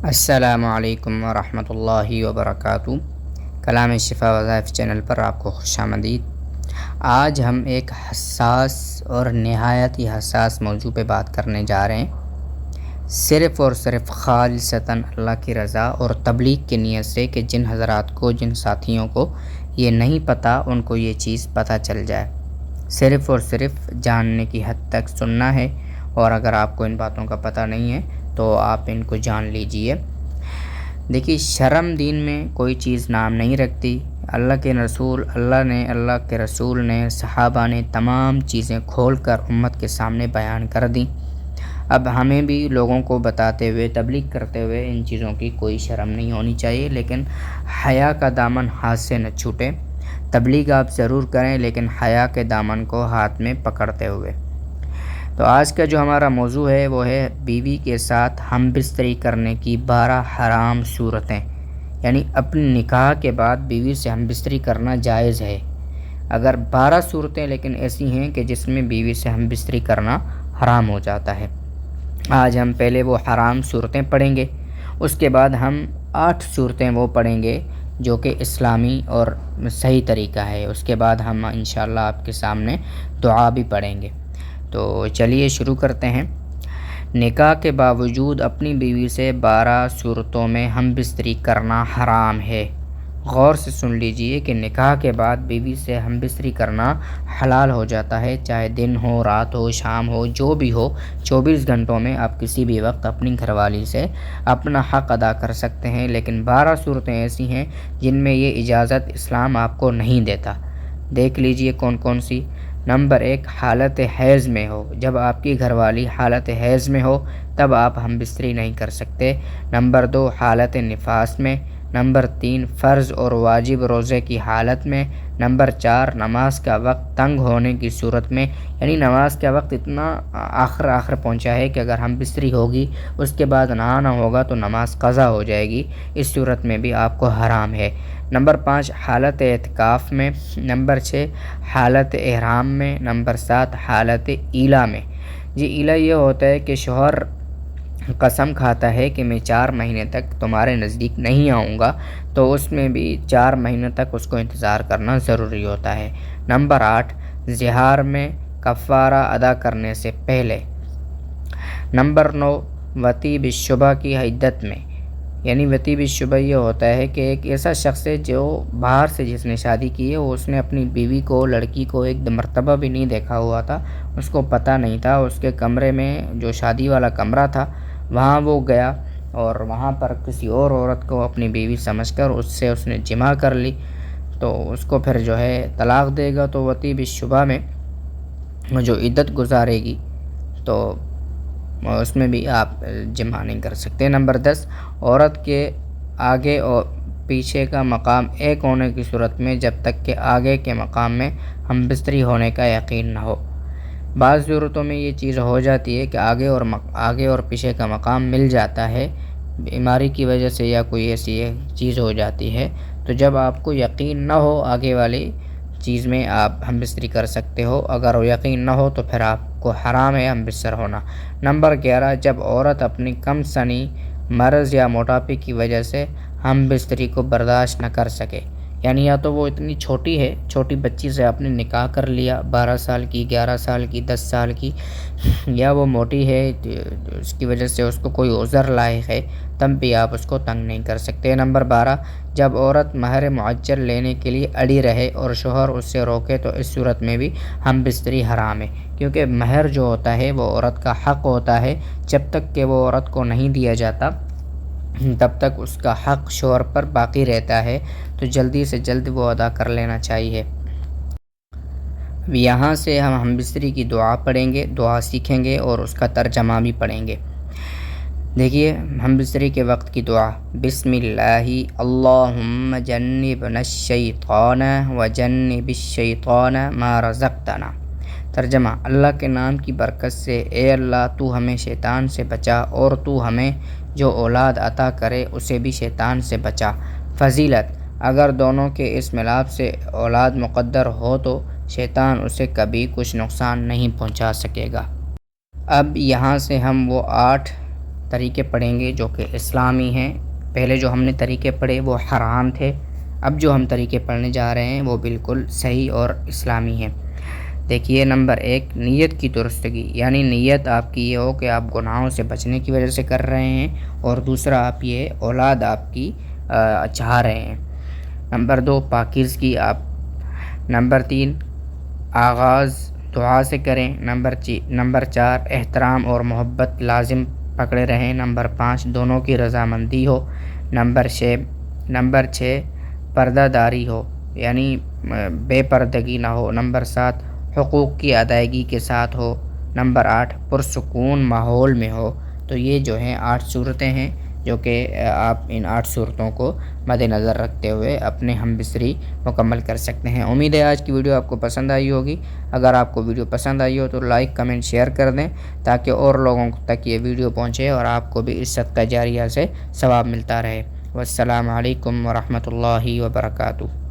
السلام علیکم ورحمۃ اللہ وبرکاتہ۔ کلام شفا وظائف چینل پر آپ کو خوش آمدید۔ آج ہم ایک حساس اور نہایت ہی حساس موضوع پہ بات کرنے جا رہے ہیں، صرف اور صرف خالصتاً اللہ کی رضا اور تبلیغ کی نیت سے کہ جن حضرات کو، جن ساتھیوں کو یہ نہیں پتہ ان کو یہ چیز پتہ چل جائے۔ صرف اور صرف جاننے کی حد تک سننا ہے، اور اگر آپ کو ان باتوں کا پتہ نہیں ہے تو آپ ان کو جان لیجئے۔ دیکھیے، شرم دین میں کوئی چیز نام نہیں رکھتی۔ اللہ کے رسول نے، صحابہ نے تمام چیزیں کھول کر امت کے سامنے بیان کر دیں۔ اب ہمیں بھی لوگوں کو بتاتے ہوئے، تبلیغ کرتے ہوئے ان چیزوں کی کوئی شرم نہیں ہونی چاہیے، لیکن حیا کا دامن ہاتھ سے نہ چھوٹے۔ تبلیغ آپ ضرور کریں، لیکن حیا کے دامن کو ہاتھ میں پکڑتے ہوئے۔ تو آج کا جو ہمارا موضوع ہے وہ ہے بیوی کے ساتھ ہم بستری کرنے کی 12 حرام صورتیں، یعنی اپنے نکاح کے بعد بیوی سے ہم بستری کرنا جائز ہے۔ اگر 12 صورتیں لیکن ایسی ہیں کہ جس میں بیوی سے ہم بستری کرنا حرام ہو جاتا ہے۔ آج ہم پہلے وہ حرام صورتیں پڑھیں گے، اس کے بعد ہم 8 صورتیں وہ پڑھیں گے جو کہ اسلامی اور صحیح طریقہ ہے۔ اس کے بعد ہم انشاءاللہ آپ کے سامنے دعا بھی پڑھیں گے۔ تو چلیے شروع کرتے ہیں۔ نکاح کے باوجود اپنی بیوی سے 12 صورتوں میں ہم بستری کرنا حرام ہے۔ غور سے سن لیجئے کہ نکاح کے بعد بیوی سے ہم بستری کرنا حلال ہو جاتا ہے، چاہے دن ہو، رات ہو، شام ہو، جو بھی ہو۔ 24 گھنٹوں میں آپ کسی بھی وقت اپنی گھر والی سے اپنا حق ادا کر سکتے ہیں، لیکن 12 صورتیں ایسی ہیں جن میں یہ اجازت اسلام آپ کو نہیں دیتا۔ دیکھ لیجئے کون کون سی۔ نمبر 1، حالت حیض میں ہو۔ جب آپ کی گھر والی حالت حیض میں ہو تب آپ ہم بستری نہیں کر سکتے۔ نمبر 2، حالت نفاس میں۔ نمبر 3، فرض اور واجب روزے کی حالت میں۔ نمبر 4، نماز کا وقت تنگ ہونے کی صورت میں، یعنی نماز کا وقت اتنا آخر پہنچا ہے کہ اگر ہم بستری ہوگی اس کے بعد نہانا ہوگا تو نماز قضا ہو جائے گی، اس صورت میں بھی آپ کو حرام ہے۔ نمبر 5، حالت اعتکاف میں۔ نمبر 6، حالت احرام میں۔ نمبر 7، حالت ایلا میں۔ ایلا یہ ہوتا ہے کہ شوہر قسم کھاتا ہے کہ میں 4 مہینے تک تمہارے نزدیک نہیں آؤں گا، تو اس میں بھی 4 مہینے تک اس کو انتظار کرنا ضروری ہوتا ہے۔ نمبر 8، زہار میں کفارہ ادا کرنے سے پہلے۔ نمبر 9، وطی بالشبہ کی عدت میں، یعنی وطی بالشبہ یہ ہوتا ہے کہ ایک ایسا شخص ہے جو باہر سے جس نے شادی کی ہے، وہ اس نے اپنی بیوی کو، لڑکی کو ایک مرتبہ بھی نہیں دیکھا ہوا تھا، اس کو پتہ نہیں تھا۔ اس کے کمرے میں جو شادی والا کمرہ تھا وہاں وہ گیا اور وہاں پر کسی اور عورت کو اپنی بیوی سمجھ کر اس نے جماع کر لی، تو اس کو پھر جو ہے طلاق دے گا، تو وطی بالشبہ میں جو عدت گزارے گی تو اس میں بھی آپ جمع نہیں کر سکتے۔ نمبر 10، عورت کے آگے اور پیچھے کا مقام ایک ہونے کی صورت میں، جب تک کہ آگے کے مقام میں ہم بستری ہونے کا یقین نہ ہو۔ بعض صورتوں میں یہ چیز ہو جاتی ہے کہ آگے اور پیچھے کا مقام مل جاتا ہے، بیماری کی وجہ سے یا کوئی ایسی چیز ہو جاتی ہے، تو جب آپ کو یقین نہ ہو آگے والی چیز میں آپ ہم بستری کر سکتے ہو، اگر وہ یقین نہ ہو تو پھر آپ کو حرام ہے ہم بستر ہونا۔ نمبر 11، جب عورت اپنی کم سنی، مرض یا موٹاپے کی وجہ سے ہم بستری کو برداشت نہ کر سکے، یعنی یا تو وہ اتنی چھوٹی ہے، چھوٹی بچی سے آپ نے نکاح کر لیا، 12 سال کی، 11 سال کی، 10 سال کی، یا وہ موٹی ہے اس کی وجہ سے اس کو کوئی عذر لاحق ہے، تب بھی آپ اس کو تنگ نہیں کر سکتے۔ نمبر 12، جب عورت مہر معجل لینے کے لیے اڑی رہے اور شوہر اس سے روکے تو اس صورت میں بھی ہم بستری حرام ہے، کیونکہ مہر جو ہوتا ہے وہ عورت کا حق ہوتا ہے، جب تک کہ وہ عورت کو نہیں دیا جاتا تب تک اس کا حق شوہر پر باقی رہتا ہے، تو جلدی سے جلد وہ ادا کر لینا چاہیے۔ یہاں سے ہم بستری کی دعا پڑھیں گے، دعا سیکھیں گے اور اس کا ترجمہ بھی پڑھیں گے۔ دیکھیے ہم بستری کے وقت کی دعا: بسم اللہ اللہم جنبنا الشیطان وجنب الشیطان ما رزقتنا۔ ترجمہ: اللہ کے نام کی برکت سے اے اللہ تو ہمیں شیطان سے بچا، اور تو ہمیں جو اولاد عطا کرے اسے بھی شیطان سے بچا۔ فضیلت: اگر دونوں کے اس ملاپ سے اولاد مقدر ہو تو شیطان اسے کبھی کچھ نقصان نہیں پہنچا سکے گا۔ اب یہاں سے ہم وہ 8 طریقے پڑھیں گے جو کہ اسلامی ہیں۔ پہلے جو ہم نے طریقے پڑھے وہ حرام تھے، اب جو ہم طریقے پڑھنے جا رہے ہیں وہ بالکل صحیح اور اسلامی ہیں۔ دیکھیے، نمبر 1 نیت کی درستگی، یعنی نیت آپ کی یہ ہو کہ آپ گناہوں سے بچنے کی وجہ سے کر رہے ہیں، اور دوسرا آپ یہ اولاد آپ کی چاہ رہے ہیں۔ نمبر 2 پاکیزگی آپ۔ نمبر 3 آغاز دعا سے کریں۔ نمبر 4 احترام اور محبت لازم پکڑے رہیں۔ نمبر 5 دونوں کی رضامندی ہو۔ نمبر 6 پردہ داری ہو، یعنی بے پردگی نہ ہو۔ نمبر 7 حقوق کی ادائیگی کے ساتھ ہو۔ نمبر 8 پرسکون ماحول میں ہو۔ تو یہ جو ہیں 8 صورتیں ہیں جو کہ آپ ان 8 صورتوں کو مد نظر رکھتے ہوئے اپنے ہم بستری مکمل کر سکتے ہیں۔ امید ہے آج کی ویڈیو آپ کو پسند آئی ہوگی۔ اگر آپ کو ویڈیو پسند آئی ہو تو لائک، کمنٹ، شیئر کر دیں تاکہ اور لوگوں تک یہ ویڈیو پہنچے اور آپ کو بھی اس صدقہ جاریہ سے ثواب ملتا رہے۔ والسلام علیکم ورحمۃ اللہ وبرکاتہ۔